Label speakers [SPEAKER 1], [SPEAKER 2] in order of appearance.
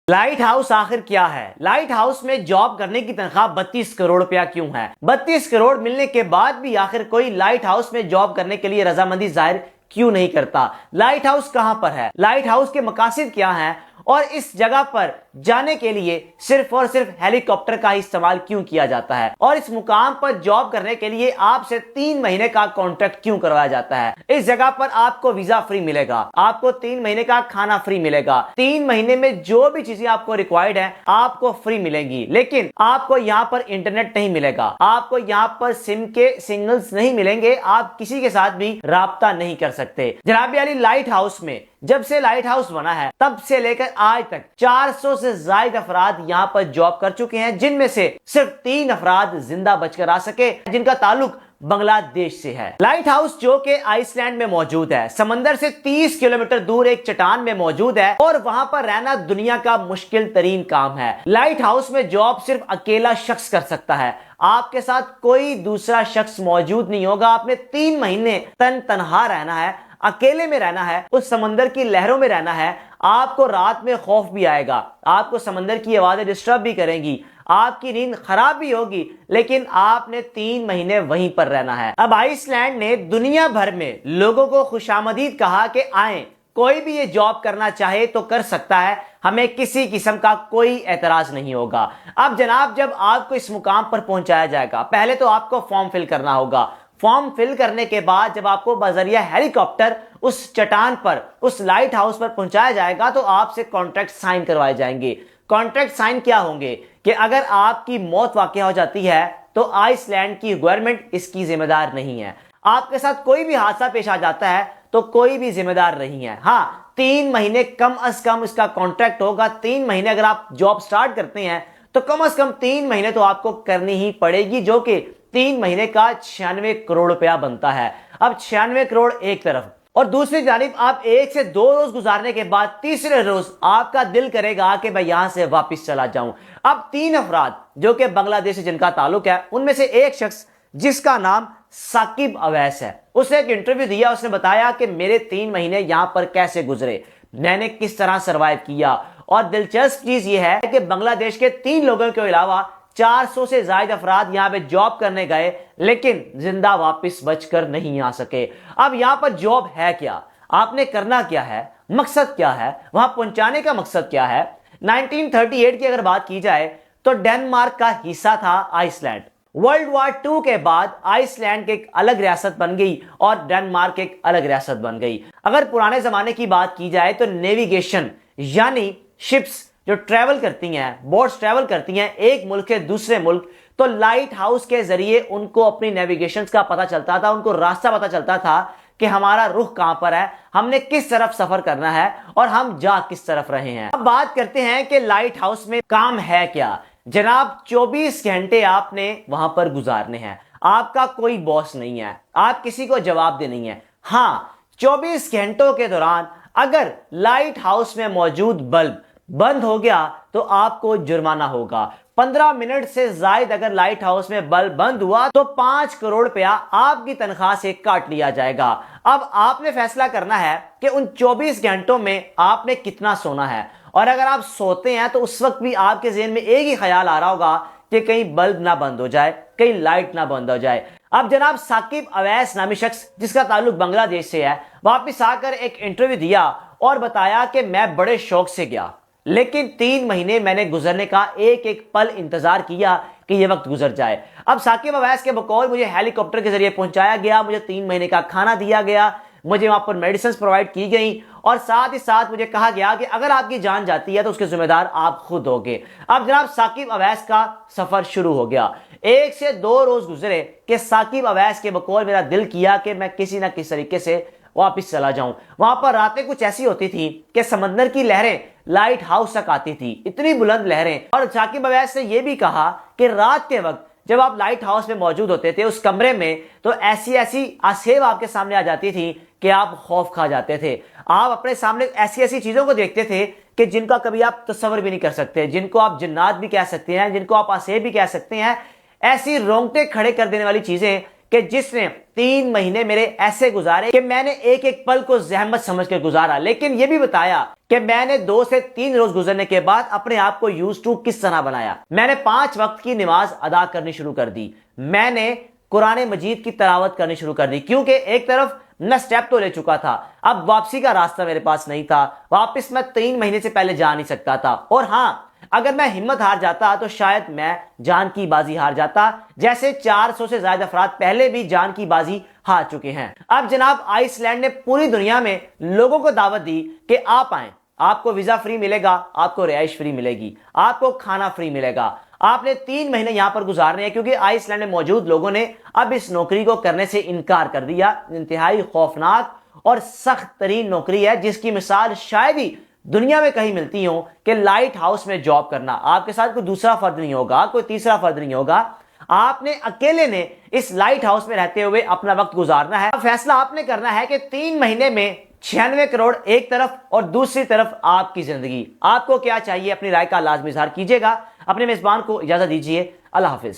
[SPEAKER 1] Light house آخر کیا ہے؟ لائٹ ہاؤس میں جاب کرنے کی تنخواہ 32 کروڑ روپیہ کیوں ہے؟ 32 کروڑ ملنے کے بعد بھی آخر کوئی لائٹ ہاؤس میں جاب کرنے کے لیے رضامندی ظاہر کیوں نہیں کرتا؟ لائٹ ہاؤس کہاں پر ہے؟ لائٹ ہاؤس کے مقاصد کیا ہیں؟ اور اس جگہ پر جانے کے لیے صرف اور صرف ہیلی کاپٹر کا استعمال کیوں کیا جاتا ہے؟ اور اس مقام پر جاب کرنے کے لیے آپ سے 3 مہینے کا کانٹریکٹ کیوں کروایا جاتا ہے؟ اس جگہ پر آپ کو ویزا فری ملے گا، آپ کو 3 مہینے کا کھانا فری ملے گا، 3 مہینے میں جو بھی چیزیں آپ کو ریکوائرڈ ہیں آپ کو فری ملیں گی، لیکن آپ کو یہاں پر انٹرنیٹ نہیں ملے گا، آپ کو یہاں پر سم کے سگنلز نہیں ملیں گے، آپ کسی کے ساتھ بھی رابطہ نہیں کر سکتے۔ جناب علی، لائٹ ہاؤس میں جب سے لائٹ ہاؤس بنا ہے تب سے لے کر آج تک 400 سے زائد افراد یہاں پر جاب کر چکے ہیں، جن میں سے صرف 3 افراد زندہ بچ کر آ سکے جن کا تعلق بنگلہ دیش سے ہے۔ لائٹ ہاؤس جو کہ آئس لینڈ میں موجود ہے، سمندر سے 30 کلومیٹر دور ایک چٹان میں موجود ہے، اور وہاں پر رہنا دنیا کا مشکل ترین کام ہے۔ لائٹ ہاؤس میں جاب صرف اکیلا شخص کر سکتا ہے، آپ کے ساتھ کوئی دوسرا شخص موجود نہیں ہوگا۔ آپ نے 3 مہینے تنہا رہنا ہے، اکیلے میں رہنا ہے، اس سمندر کی لہروں میں رہنا ہے۔ آپ کو رات میں خوف بھی آئے گا، آپ کو سمندر کی آوازیں ڈسٹرب بھی کریں گی، آپ کی نیند خراب بھی ہوگی، لیکن آپ نے 3 مہینے وہیں پر رہنا ہے۔ اب آئس لینڈ نے دنیا بھر میں لوگوں کو خوش آمدید کہا کہ آئیں، کوئی بھی یہ جاب کرنا چاہے تو کر سکتا ہے، ہمیں کسی قسم کا کوئی اعتراض نہیں ہوگا۔ اب جناب، جب آپ کو اس مقام پر پہنچایا جائے گا، پہلے تو آپ کو فارم فل کرنا ہوگا۔ فارم فل کرنے کے بعد جب آپ کو بذریعہ ہیلی کاپٹر اس چٹان پر، اس لائٹ ہاؤس پر پہنچایا جائے گا تو آپ سے کانٹریکٹ سائن کروائے جائیں گے۔ کانٹریکٹ سائن کیا ہوں گے کہ اگر آپ کی موت واقع ہو جاتی ہے تو آئس لینڈ کی گورنمنٹ اس کی ذمہ دار نہیں ہے۔ آپ کے ساتھ کوئی بھی حادثہ پیش آ جاتا ہے تو کوئی بھی ذمہ دار نہیں ہے۔ ہاں، 3 مہینے کم از کم اس کا کانٹریکٹ ہوگا۔ 3 مہینے اگر آپ جاب سٹارٹ کرتے ہیں تو کم از کم 3 مہینے تو آپ کو کرنی ہی پڑے گی، جو کہ 3 مہینے کا 96 کروڑ روپیہ بنتا ہے۔ اب 96 کروڑ ایک طرف، اور دوسری جانب آپ 1 سے 2 روز گزارنے کے بعد تیسرے روز آپ کا دل کرے گا کہ میں یہاں سے واپس چلا جاؤں۔ اب 3 افراد جو کہ بنگلہ دیش سے جن کا تعلق ہے، ان میں سے ایک شخص جس کا نام ثاقب اویس ہے، اس نے ایک انٹرویو دیا، اس نے بتایا کہ میرے 3 مہینے یہاں پر کیسے گزرے، میں نے کس طرح سروائیو کیا۔ اور دلچسپ چیز یہ ہے کہ بنگلہ دیش کے 3 لوگوں کے علاوہ 400 سے زائد افراد یہاں پہ جاب کرنے گئے لیکن زندہ واپس بچ کر نہیں آ سکے۔ اب یہاں پر جاب ہے کیا؟ آپ نے کرنا کیا ہے؟ مقصد کیا ہے؟ وہاں پہنچانے کا مقصد کیا ہے؟ 1938 کی اگر بات کی جائے تو ڈنمارک کا حصہ تھا آئس لینڈ۔ ورلڈ وار 2 کے بعد آئس لینڈ کی ایک الگ ریاست بن گئی اور ڈنمارک ایک الگ ریاست بن گئی۔ اگر پرانے زمانے کی بات کی جائے تو نیویگیشن یعنی شپس جو ٹریول کرتی ہیں، بوٹس ٹریول کرتی ہیں ایک ملک سے دوسرے ملک، تو لائٹ ہاؤس کے ذریعے ان کو اپنی نیویگیشنز کا پتہ چلتا تھا، ان کو راستہ پتہ چلتا تھا کہ ہمارا رخ کہاں پر ہے، ہم نے کس طرف سفر کرنا ہے اور ہم جا کس طرف رہے ہیں۔ اب بات کرتے ہیں کہ لائٹ ہاؤس میں کام ہے کیا۔ جناب، 24 گھنٹے آپ نے وہاں پر گزارنے ہیں، آپ کا کوئی باس نہیں ہے، آپ کسی کو جواب دے نہیں ہے۔ ہاں، 24 گھنٹوں کے دوران اگر لائٹ ہاؤس میں موجود بلب بند ہو گیا تو آپ کو جرمانہ ہوگا۔ 15 منٹ سے زائد اگر لائٹ ہاؤس میں بلب بند ہوا تو 5 کروڑ روپیہ آپ کی تنخواہ سے کاٹ لیا جائے گا۔ اب آپ نے فیصلہ کرنا ہے کہ ان 24 گھنٹوں میں آپ نے کتنا سونا ہے، اور اگر آپ سوتے ہیں تو اس وقت بھی آپ کے ذہن میں ایک ہی خیال آ رہا ہوگا کہ کہیں بلب نہ بند ہو جائے، کہیں لائٹ نہ بند ہو جائے۔ اب جناب، ثاقب اویس نامی شخص جس کا تعلق بنگلہ دیش سے ہے، واپس آ کر ایک انٹرویو دیا اور بتایا کہ میں بڑے شوق سے گیا، لیکن 3 مہینے میں نے گزرنے کا ایک ایک پل انتظار کیا کہ یہ وقت گزر جائے۔ اب ثاقب اویس کے بقول مجھے ہیلی کاپٹر کے ذریعے پہنچایا گیا، مجھے 3 مہینے کا کھانا دیا گیا، مجھے وہاں پر میڈیسنز پرووائڈ کی گئیں، اور ساتھ ہی ساتھ مجھے کہا گیا کہ اگر آپ کی جان جاتی ہے تو اس کے ذمہ دار آپ خود ہوگے۔ اب جناب، ثاقب اویس کا سفر شروع ہو گیا۔ 1 سے 2 روز گزرے کہ ثاقب اویس کے بقول میرا دل کیا کہ میں کسی نہ کسی طریقے سے واپس چلا جاؤں۔ وہاں پر راتیں کچھ ایسی ہوتی تھی کہ سمندر کی لہریں لائٹ ہاؤس تک آتی تھی، اتنی بلند لہریں۔ اور ثاقب اویس نے یہ بھی کہا کہ رات کے وقت جب آپ لائٹ ہاؤس میں موجود ہوتے تھے اس کمرے میں، تو ایسی آسیب آپ کے سامنے آ جاتی تھی کہ آپ خوف کھا جاتے تھے۔ آپ اپنے سامنے ایسی چیزوں کو دیکھتے تھے کہ جن کا کبھی آپ تصور بھی نہیں کر سکتے، جن کو آپ جنات بھی کہہ سکتے ہیں، جن کو آپ آسیب بھی کہہ سکتے ہیں۔ ایسی رونگٹے کھڑے کر دینے والی چیزیں کہ جس نے 3 مہینے میرے ایسے گزارے کہ میں نے ایک ایک پل کو زحمت سمجھ کے گزارا، لیکن یہ بھی بتایا کہ میں نے 2 سے 3 روز گزرنے کے بعد اپنے آپ کو یوز ٹو کس طرح بنایا۔ میں نے 5 وقت کی نماز ادا کرنی شروع کر دی، میں نے قرآن مجید کی تلاوت کرنی شروع کر دی، کیونکہ ایک طرف میں سٹیپ تو لے چکا تھا، اب واپسی کا راستہ میرے پاس نہیں تھا، واپس میں 3 مہینے سے پہلے جا نہیں سکتا تھا، اور ہاں اگر میں ہمت ہار جاتا تو شاید میں جان کی بازی ہار جاتا، جیسے 400 سے زائد افراد پہلے بھی جان کی بازی ہار چکے ہیں۔ اب جناب آئس لینڈ نے پوری دنیا میں لوگوں کو دعوت دی کہ آپ آئیں، آپ کو ویزا فری ملے گا، آپ کو رہائش فری ملے گی، آپ کو کھانا فری ملے گا، آپ نے 3 مہینے یہاں پر گزارنے ہیں، کیونکہ آئس لینڈ میں موجود لوگوں نے اب اس نوکری کو کرنے سے انکار کر دیا۔ انتہائی خوفناک اور سخت ترین نوکری ہے، جس کی مثال شاید ہی دنیا میں کہیں ملتی ہوں، کہ لائٹ ہاؤس میں جاب کرنا۔ آپ کے ساتھ کوئی دوسرا فرد نہیں ہوگا، کوئی تیسرا فرد نہیں ہوگا، آپ نے اکیلے نے اس لائٹ ہاؤس میں رہتے ہوئے اپنا وقت گزارنا ہے۔ فیصلہ آپ نے کرنا ہے کہ 3 مہینے میں 96 کروڑ ایک طرف اور دوسری طرف آپ کی زندگی، آپ کو کیا چاہیے؟ اپنی رائے کا لازمی اظہار کیجیے گا۔ اپنے میزبان کو اجازت دیجیے، اللہ حافظ۔